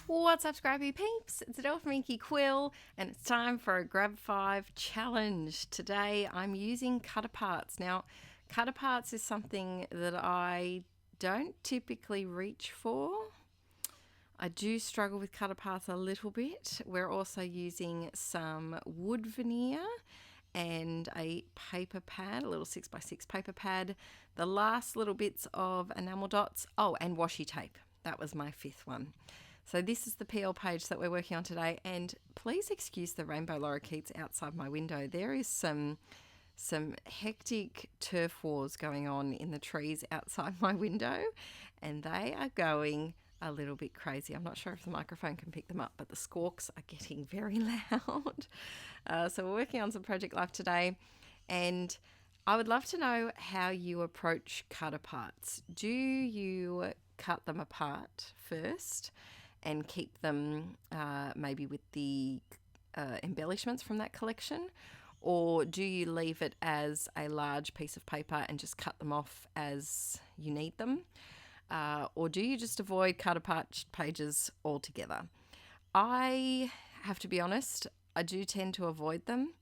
What's up, Scrappy Peeps? It's Adele from Inkie Quill, and it's time for a Grab 5 challenge. Today I'm using cut aparts. Now, cut aparts is something that I don't typically reach for. I do struggle with cut aparts a little bit. We're also using some wood veneer and a paper pad, a little 6x6 paper pad, the last little bits of enamel dots, and washi tape. That was my fifth one. So this is the PL page that we're working on today, and please excuse the rainbow lorikeets outside my window. There is some hectic turf wars going on in the trees outside my window, and they are going a little bit crazy. I'm not sure if the microphone can pick them up, but the squawks are getting very loud. So we're working on some project life today, and I would love to know how you approach cut aparts. Do you cut them apart first and keep them maybe with the embellishments from that collection? Or do you leave it as a large piece of paper and just cut them off as you need them? Or do you just avoid cut apart pages altogether? I have to be honest, I do tend to avoid them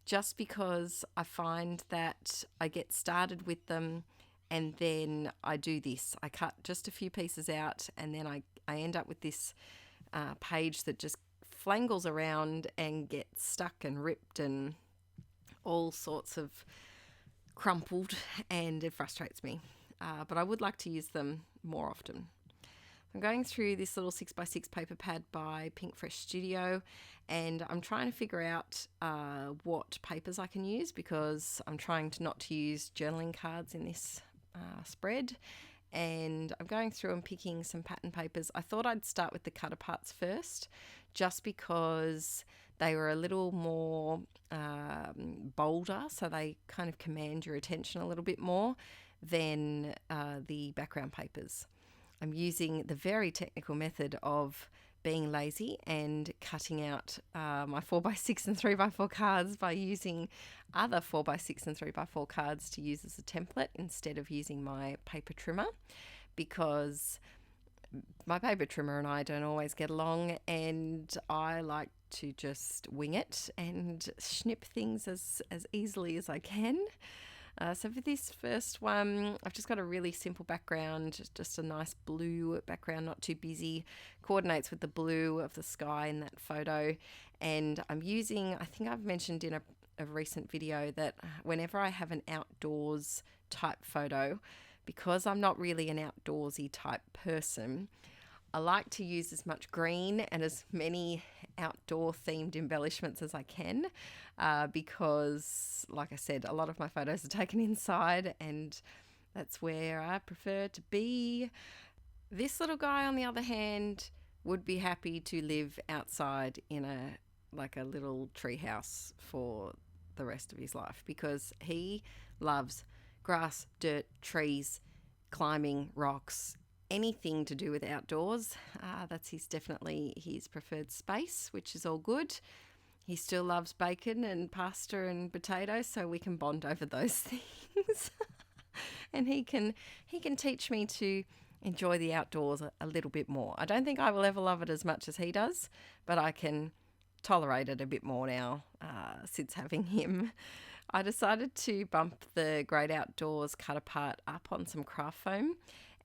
just because I find that I get started with them and then I do this. I cut just a few pieces out and then I end up with this page that just flangles around and gets stuck and ripped and all sorts of crumpled, and it frustrates me. But I would like to use them more often. I'm going through this little 6x6 paper pad by Pink Fresh Studio, and I'm trying to figure out what papers I can use because I'm trying not to use journaling cards in this spread. And I'm going through and picking some pattern papers. I thought I'd start with the cut aparts first, just because they were a little more bolder, so they kind of command your attention a little bit more than the background papers. I'm using the very technical method of being lazy and cutting out my 4x6 and 3x4 cards by using other 4x6 and 3x4 cards to use as a template instead of using my paper trimmer, because my paper trimmer and I don't always get along, and I like to just wing it and snip things as easily as I can. So for this first one, I've just got a really simple background, just a nice blue background, not too busy, coordinates with the blue of the sky in that photo. And I'm using, I think I've mentioned in a recent video that whenever I have an outdoors type photo, because I'm not really an outdoorsy type person, I like to use as much green and as many outdoor themed embellishments as I can, because, like I said, a lot of my photos are taken inside and that's where I prefer to be. This little guy, on the other hand, would be happy to live outside in a little tree house for the rest of his life, because he loves grass, dirt, trees, climbing, rocks, anything to do with outdoors. That's definitely his preferred space, which is all good. He still loves bacon and pasta and potatoes, so we can bond over those things. And he can teach me to enjoy the outdoors a little bit more. I don't think I will ever love it as much as he does, but I can tolerate it a bit more now since having him. I decided to bump the Great Outdoors cut apart up on some craft foam,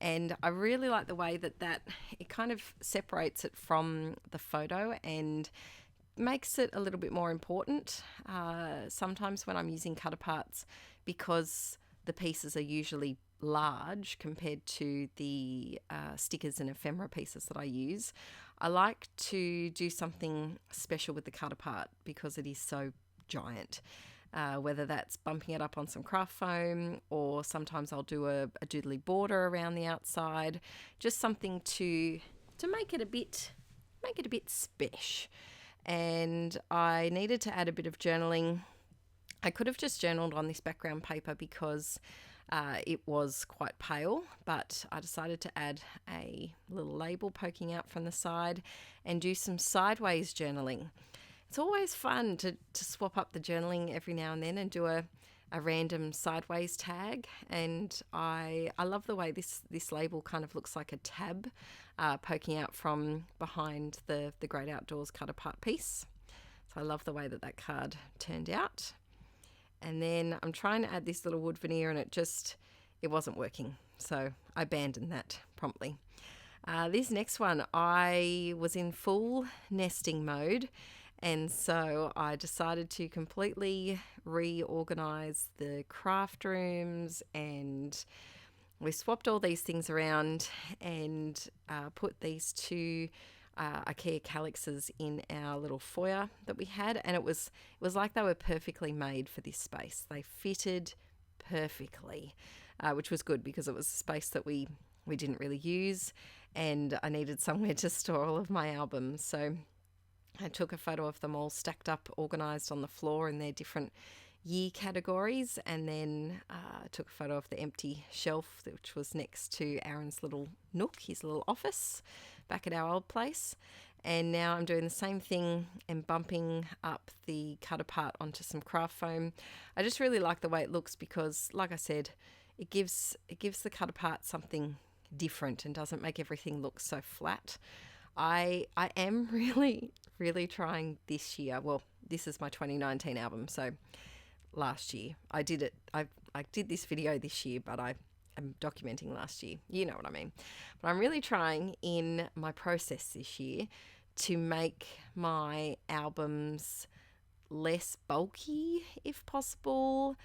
and I really like the way that it kind of separates it from the photo and makes it a little bit more important. Sometimes when I'm using cut aparts, because the pieces are usually large compared to the stickers and ephemera pieces that I use, I like to do something special with the cut apart because it is so giant. Whether that's bumping it up on some craft foam, or sometimes I'll do a doodly border around the outside, just something to make it a bit spesh. And I needed to add a bit of journaling. I could have just journaled on this background paper because it was quite pale, but I decided to add a little label poking out from the side and do some sideways journaling. It's always fun to swap up the journaling every now and then and do a a random sideways tag, and I love the way this label kind of looks like a tab poking out from behind the Great Outdoors cut apart piece. So I love the way that card turned out. And then I'm trying to add this little wood veneer, and it wasn't working, so I abandoned that promptly. This next one, I was in full nesting mode, and so I decided to completely reorganize the craft rooms, and we swapped all these things around and put these two IKEA calyxes in our little foyer that we had, and it was like they were perfectly made for this space. They fitted perfectly, which was good because it was a space that we didn't really use, and I needed somewhere to store all of my albums. So I took a photo of them all stacked up, organised on the floor in their different year categories, and then took a photo of the empty shelf, which was next to Aaron's little nook, his little office back at our old place. And now I'm doing the same thing and bumping up the cut apart onto some craft foam. I just really like the way it looks because, like I said, it gives the cut apart something different and doesn't make everything look so flat. I am really trying this year. Well, this is my 2019 album, so last year I did it. I did this video this year, but I'm documenting last year. You know what I mean. But I'm really trying in my process this year to make my albums less bulky, if possible.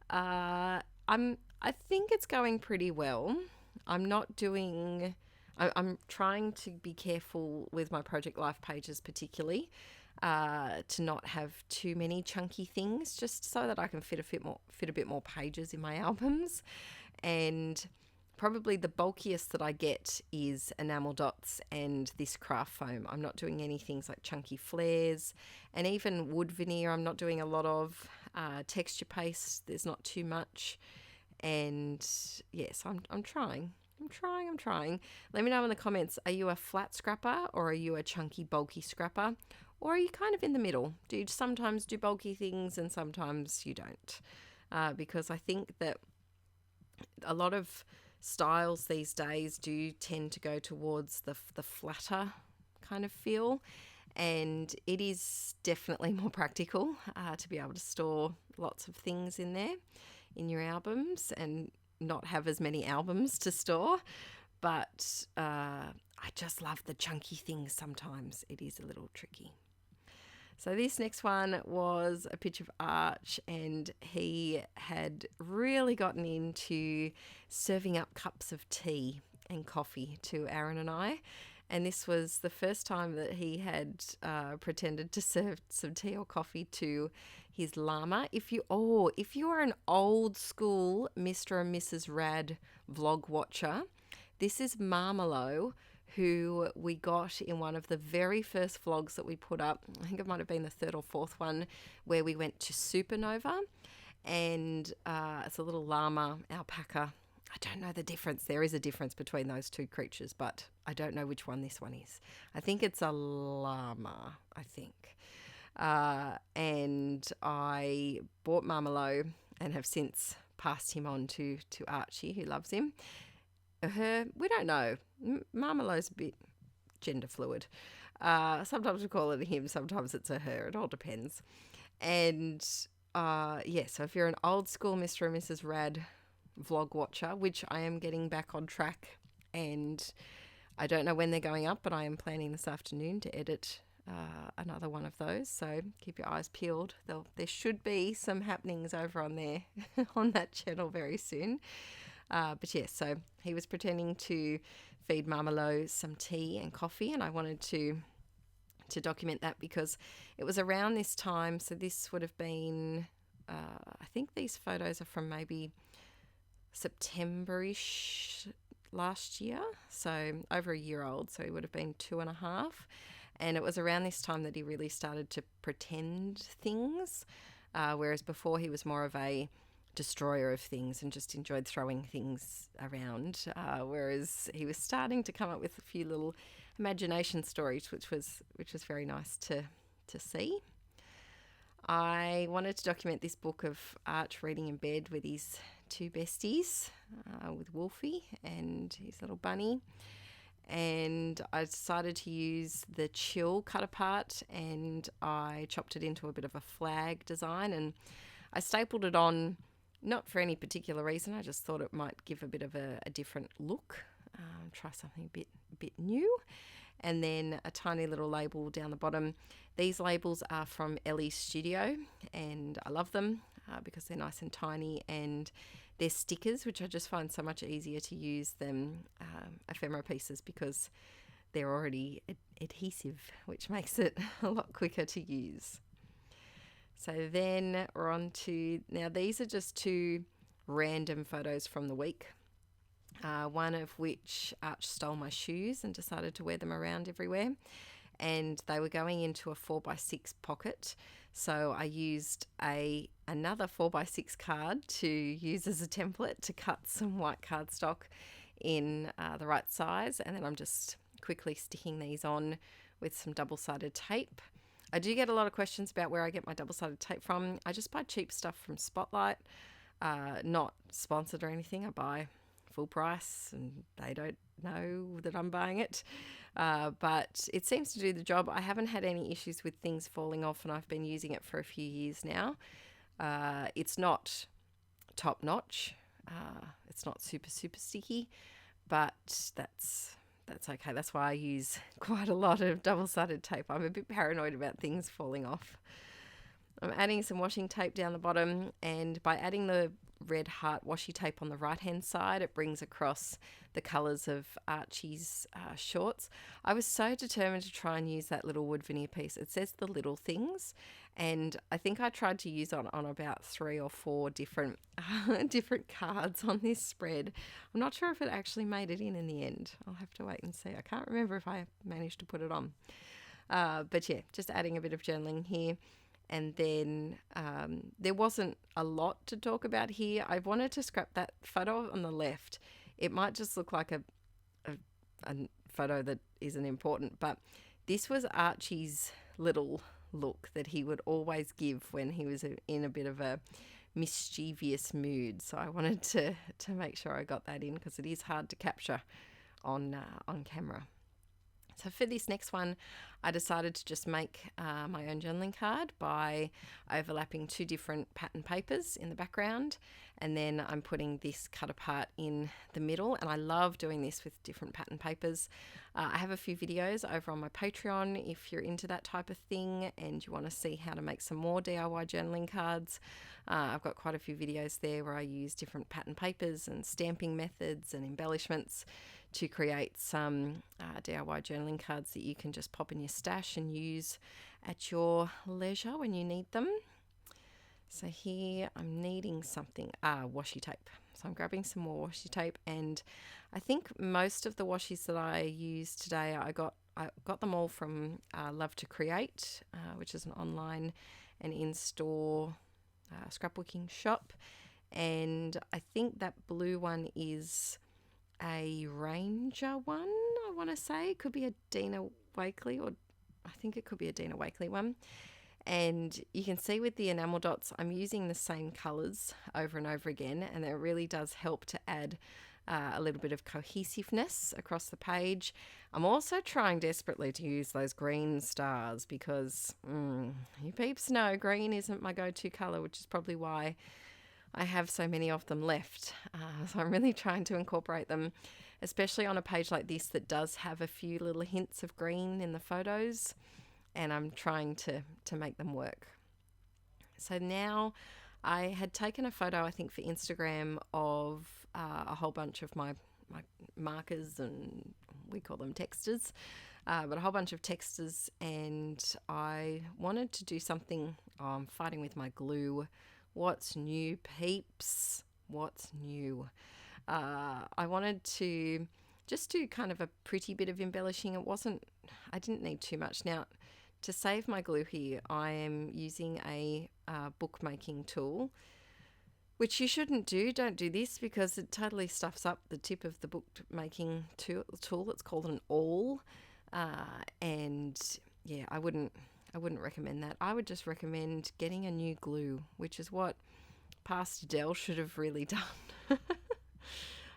I think it's going pretty well. I'm trying to be careful with my Project Life pages, particularly to not have too many chunky things, just so that I can fit a bit more pages in my albums. And probably the bulkiest that I get is enamel dots and this craft foam. I'm not doing any things like chunky flares, and even wood veneer I'm not doing a lot of. Texture paste, there's not too much. And yes, I'm trying. Let me know in the comments, are you a flat scrapper or are you a chunky, bulky scrapper? Or are you kind of in the middle? Do you sometimes do bulky things and sometimes you don't? Because I think that a lot of styles these days do tend to go towards the flatter kind of feel. And it is definitely more practical to be able to store lots of things in there in your albums and not have as many albums to store. But I just love the chunky things sometimes. It is a little tricky. So this next one was a picture of Arch, and he had really gotten into serving up cups of tea and coffee to Aaron and I. And this was the first time that he had pretended to serve some tea or coffee to his llama. If you are an old school Mr. and Mrs. Rad vlog watcher, this is Marmelo, who we got in one of the very first vlogs that we put up. I think it might have been the third or fourth one, where we went to Supernova, and it's a little llama alpaca. I don't know the difference. There is a difference between those two creatures, but I don't know which one this one is. I think it's a llama, I think. And I bought Marmelo and have since passed him on to Archie, who loves him. Her, we don't know. Marmelo's a bit gender fluid. Sometimes we call it a him, sometimes it's a her. It all depends. And so if you're an old school Mr. and Mrs. Rad vlog watcher, which I am getting back on track, and I don't know when they're going up, but I am planning this afternoon to edit another one of those, so keep your eyes peeled. There should be some happenings over on there on that channel very soon. But yes, so he was pretending to feed Marmelo some tea and coffee, and I wanted to document that because it was around this time. So this would have been, I think these photos are from maybe September-ish last year, so over a year old, so he would have been 2.5. And it was around this time that he really started to pretend things, whereas before he was more of a destroyer of things and just enjoyed throwing things around, whereas he was starting to come up with a few little imagination stories, which was very nice to see. I wanted to document this book of Arch reading in bed with his two besties, with Wolfie and his little bunny. And I decided to use the Chill cut apart, and I chopped it into a bit of a flag design, and I stapled it on, not for any particular reason. I just thought it might give a bit of a different look, try something a bit new. And then a tiny little label down the bottom. These labels are from Ellie's Studio, and I love them because they're nice and tiny, and they're stickers, which I just find so much easier to use than ephemera pieces because they're already adhesive, which makes it a lot quicker to use. So then we're on to, now these are just two random photos from the week. One of which Arch stole my shoes and decided to wear them around everywhere, and they were going into a 4x6 pocket, so I used another 4x6 card to use as a template to cut some white cardstock in the right size, and then I'm just quickly sticking these on with some double-sided tape. I do get a lot of questions about where I get my double-sided tape from. I just buy cheap stuff from Spotlight, not sponsored or anything. I buy full price and they don't know that I'm buying it, but it seems to do the job. I haven't had any issues with things falling off, and I've been using it for a few years now. It's not top notch, it's not super sticky, but that's okay. That's why I use quite a lot of double-sided tape. I'm a bit paranoid about things falling off. I'm adding some washing tape down the bottom, and by adding the red heart washi tape on the right hand side, it brings across the colours of Archie's shorts. I was so determined to try and use that little wood veneer piece. It says the little things, and I think I tried to use on about 3 or 4 different different cards on this spread. I'm not sure if it actually made it in the end. I'll have to wait and see. I can't remember if I managed to put it on, but yeah, just adding a bit of journaling here. And then there wasn't a lot to talk about here. I wanted to scrap that photo on the left. It might just look like a photo that isn't important, but this was Archie's little look that he would always give when he was in a bit of a mischievous mood. So I wanted to make sure I got that in because it is hard to capture on camera. So for this next one, I decided to just make my own journaling card by overlapping 2 different pattern papers in the background, and then I'm putting this cut apart in the middle, and I love doing this with different pattern papers. I have a few videos over on my Patreon if you're into that type of thing and you want to see how to make some more DIY journaling cards. I've got quite a few videos there where I use different pattern papers and stamping methods and embellishments to create some DIY journaling cards that you can just pop in your stash and use at your leisure when you need them. So here I'm needing something, washi tape. So I'm grabbing some more washi tape, and I think most of the washies that I used today, I got them all from Love to Create, which is an online and in-store scrapbooking shop. And I think that blue one is a Ranger one, I want to say. It could be a Dina Wakley, or I think it could be a Dina Wakley one. And you can see with the enamel dots, I'm using the same colours over and over again, and it really does help to add a little bit of cohesiveness across the page. I'm also trying desperately to use those green stars because you peeps know green isn't my go-to colour, which is probably why I have so many of them left. So I'm really trying to incorporate them, especially on a page like this that does have a few little hints of green in the photos, and I'm trying to make them work. So now I had taken a photo, I think for Instagram, of a whole bunch of my markers, and we call them texters, but a whole bunch of texters, and I wanted to do something. I'm fighting with my glue. What's new, peeps? What's new? I wanted to just do kind of a pretty bit of embellishing. I didn't need too much. Now, to save my glue here, I am using a bookmaking tool, which you shouldn't do. Don't do this because it totally stuffs up the tip of the bookmaking tool. It's called an awl. And yeah, I wouldn't I wouldn't recommend that. I would just recommend getting a new glue, which is what Pastor Dell should have really done.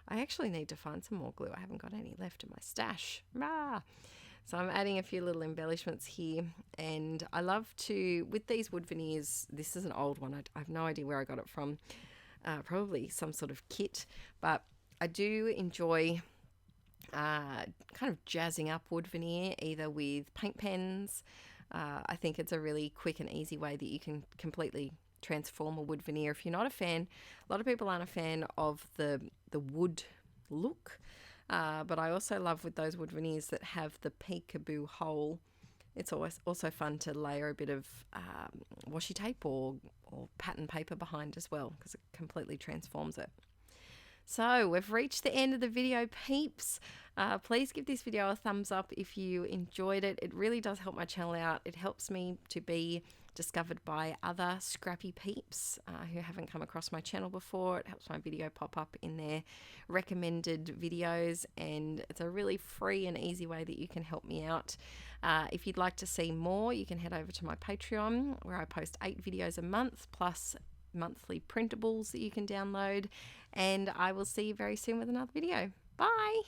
I actually need to find some more glue. I haven't got any left in my stash. Ah. So I'm adding a few little embellishments here, and I love to, with these wood veneers, this is an old one. I have no idea where I got it from. Probably some sort of kit, but I do enjoy kind of jazzing up wood veneer, either with paint pens. I think it's a really quick and easy way that you can completely transform a wood veneer. If you're not a fan, a lot of people aren't a fan of the wood look, but I also love with those wood veneers that have the peekaboo hole. It's always also fun to layer a bit of washi tape or pattern paper behind as well, because it completely transforms it. So we've reached the end of the video, peeps. Please give this video a thumbs up if you enjoyed it. It really does help my channel out. It helps me to be discovered by other scrappy peeps who haven't come across my channel before. It helps my video pop up in their recommended videos, and it's a really free and easy way that you can help me out. If you'd like to see more, you can head over to my Patreon, where I post 8 videos a month plus monthly printables that you can download, and I will see you very soon with another video. Bye.